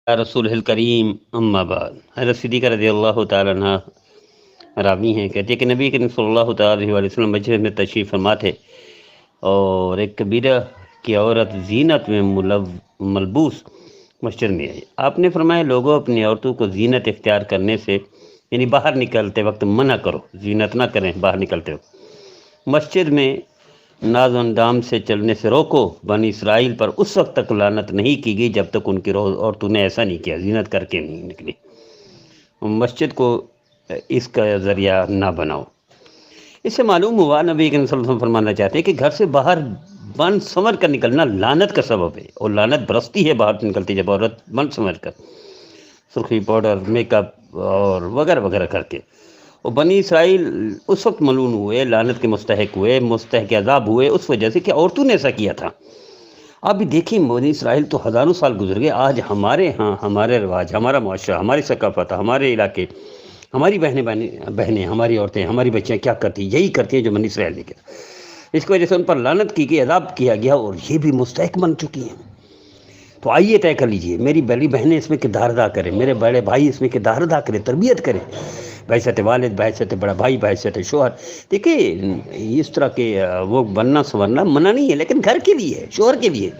رسول الکریم اما بعد، حضرت صدیقہ رضی اللہ تعالیٰ عنہ راوی ہیں، کہتے ہیں کہ نبی کریم صلی اللہ تعالیٰ علیہ وسلم مسجد میں تشریف فرما تھے اور ایک کبیرہ کی عورت زینت میں ملبوس مسجد میں آئی۔ آپ نے فرمایا لوگوں اپنی عورتوں کو زینت اختیار کرنے سے یعنی باہر نکلتے وقت منع کرو، زینت نہ کریں باہر نکلتے وقت۔ مسجد میں ناز و اندام سے چلنے سے روکو۔ بنی اسرائیل پر اس وقت تک لعنت نہیں کی گئی جب تک ان کی عورتوں نے ایسا نہیں کیا، زینت کر کے نہیں نکلی۔ مسجد کو اس کا ذریعہ نہ بناؤ۔ اس سے معلوم ہوا نبی کریم صلی اللہ علیہ وسلم فرمانا چاہتے ہیں کہ گھر سے باہر بن سنور کر نکلنا لعنت کا سبب ہے، اور لعنت برستی ہے باہر نکلتی جب عورت بن سنور کر سرخی پاؤڈر میک اپ اور وغیرہ وغیرہ کر کے۔ اور بنی اسرائیل اس وقت ملعون ہوئے، لعنت کے مستحق ہوئے، مستحق عذاب ہوئے اس وجہ سے کہ عورتوں نے ایسا کیا تھا۔ آپ بھی دیکھیں بنی اسرائیل تو ہزاروں سال گزر گئے، آج ہمارے ہاں ہمارے رواج، ہمارا معاشرہ، ہماری ثقافت، ہمارے علاقے، ہماری بہنیں، ہماری عورتیں، ہماری بچیاں کیا کرتی ہیں؟ یہی کرتی ہیں جو بنی اسرائیل نے کیا۔ اس کی وجہ سے ان پر لعنت کی گئی، عذاب کیا گیا، اور یہ بھی مستحق بن چکی ہیں۔ تو آئیے طے کر لیجئے، میری بڑی بہنیں اس میں کردار ادا کریں، میرے بڑے بھائی اس میں کردار ادا کریں، تربیت کریں، بحیثیت والد، بحیثیت بڑا بھائی، بحیثیت شوہر۔ دیکھیں اس طرح کے وہ بننا سنورنا منع نہیں ہے، لیکن گھر کے لیے ہے، شوہر کے لیے،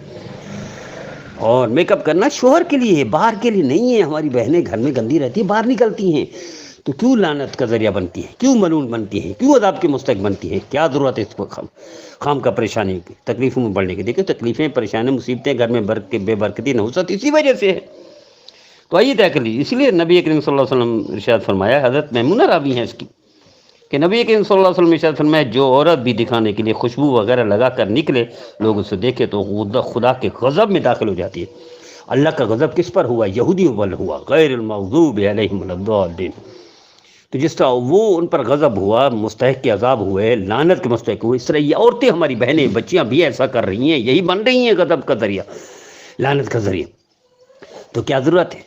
اور میک اپ کرنا شوہر کے لیے ہے، باہر کے لیے نہیں ہے۔ ہماری بہنیں گھر میں گندی رہتی ہیں، باہر نکلتی ہیں تو کیوں لعنت کا ذریعہ بنتی ہیں، کیوں ملعون بنتی ہیں، کیوں عذاب کے مستحق بنتی ہیں؟ کیا ضرورت ہے اس کو خام کا پریشانی کی، تکلیفوں میں بڑھنے کی؟ دیکھیں تکلیفیں، پریشانیاں، مصیبتیں گھر میں بے برکتی نحوست اسی وجہ سے ہے۔ تو آئیے طے کر لیجیے۔ اس لیے نبی کریم صلی اللہ علیہ وسلم ارشاد فرمایا، حضرت میمونہ راوی ہیں اس کی، کہ نبی کریم صلی اللہ علیہ وسلم ارشاد فرمایا جو عورت بھی دکھانے کے لیے خوشبو وغیرہ لگا کر نکلے، لوگ اسے دیکھے تو خدا کے غضب میں داخل ہو جاتی ہے۔ اللہ کا غضب کس پر ہوا؟ یہودیوں پر ہوا، غیر المغضوب علیہم ولا الضالین۔ تو جس طرح وہ ان پر غضب ہوا، مستحق کے عذاب ہوئے، لعنت کے مستحق ہوئے، اس طرح یہ عورتیں، ہماری بہنیں، بچیاں بھی ایسا کر رہی ہیں، یہی بن رہی ہیں غضب کا ذریعہ، لعنت کا ذریعہ۔ تو کیا ضرورت ہے؟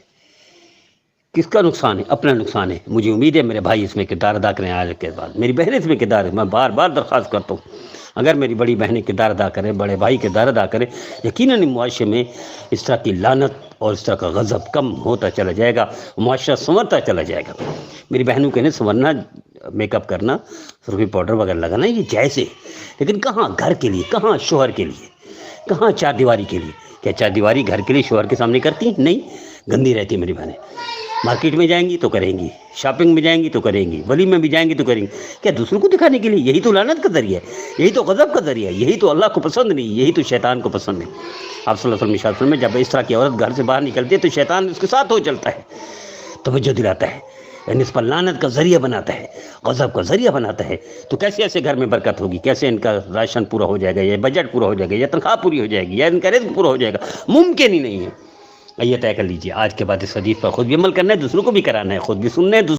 کس کا نقصان ہے؟ اپنا نقصان ہے۔ مجھے امید ہے میرے بھائی اس میں کردار ادا کریں آج کے بعد، میری بہنیں اس میں کردار ہے۔ میں بار بار درخواست کرتا ہوں، اگر میری بڑی بہنیں کردار ادا کریں، بڑے بھائی کردار ادا کریں، یقیناً معاشرے میں اس طرح کی لعنت اور اس طرح کا غضب کم ہوتا چلا جائے گا، معاشرہ سنورتا چلا جائے گا۔ میری بہنوں کے سنورنا، میک اپ کرنا، سرخی پاؤڈر وغیرہ لگانا یہ جائز ہے، لیکن کہاں گھر کے لیے، کہاں شوہر کے لیے، کہاں چار دیواری کے لیے؟ کیا چار دیواری گھر کے لیے شوہر کے سامنے کرتی ہیں؟ نہیں، گندی رہتی ہیں میری بہنیں۔ مارکیٹ میں جائیں گی تو کریں گی، شاپنگ میں جائیں گی تو کریں گی، ولی میں بھی جائیں گی تو کریں گی، کیا دوسروں کو دکھانے کے لیے؟ یہی تو لعنت کا ذریعہ ہے، یہی تو غضب کا ذریعہ ہے، یہی تو اللہ کو پسند نہیں، یہی تو شیطان کو پسند نہیں۔ آپ صلی اللہ علیہ وسلم میں جب اس طرح کی عورت گھر سے باہر نکلتی ہے تو شیطان اس کے ساتھ ہو چلتا ہے، توجہ دلاتا ہے، یعنی اس پر لعنت کا ذریعہ بناتا ہے، غضب کا ذریعہ بناتا ہے۔ تو کیسے ایسے گھر میں برکت ہوگی؟ کیسے ان کا راشن پورا ہو جائے گا، یا بجٹ پورا ہو جائے گا، یا تنخواہ پوری ہو جائے گی، یا ان کا رزق پورا ہو جائے گا؟ ممکن ہی نہیں ہے۔ یہ طے کر لیجیے، آج کے بعد اس حدیث پر خود بھی عمل کرنا ہے، دوسروں کو بھی کرانا ہے، خود بھی سننا ہے،